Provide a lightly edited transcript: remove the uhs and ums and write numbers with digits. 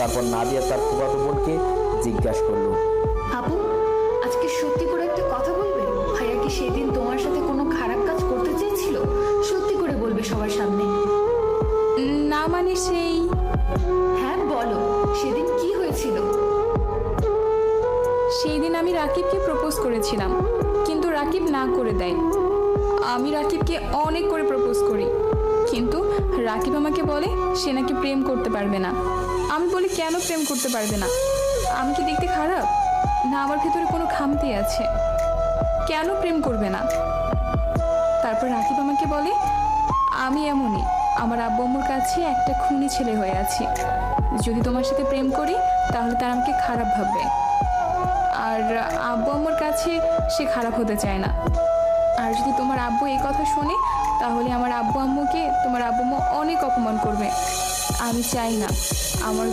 তারপর নাদিয়া তার ফুফাতো বোনকে জিজ্ঞাসা করলো, আপু, আজকে সত্যি করে একটা কথা বলবে? ভাইয়া কি সেদিন তোমার সাথে কোনো খারাপ কাজ করতে চেয়েছিল? সত্যি করে বলবে সবার সামনে। না মানে সেই হ্যাঁ বলো, সেদিন কি হয়েছিল? সেই দিন আমি রাকিবকে প্রপোজ করেছিলাম, কিন্তু রাকিব না করে দেয়। আমি রাকিবকে অনেক করে প্রপোজ করি, কিন্তু রাকিব আমাকে বলে সে নাকি প্রেম করতে পারবে না। আমি বলি কেন প্রেম করতে পারবে না? আমি কি দেখতে খারাপ? না আমার ভেতরে কোনো খামতি আছে? কেন প্রেম করবে না? তারপর রাকিব আমাকে বলে আমি এমনই, আমার আব্বু আম্মুর কাছে একটা খুনি ছেলে হয়ে আছি। যদি তোমার সাথে প্রেম করি তাহলে তারা আমাকে খারাপ ভাববে, আর আব্বু আম্মুর কাছে সে খারাপ হতে চায় না। আর যদি তোমার আব্বু এই কথা শোনে তাহলে আমার আব্বু আম্মুকে তোমার আব্বু আম্মু অনেক অপমান করবে। আমি চাই না আমার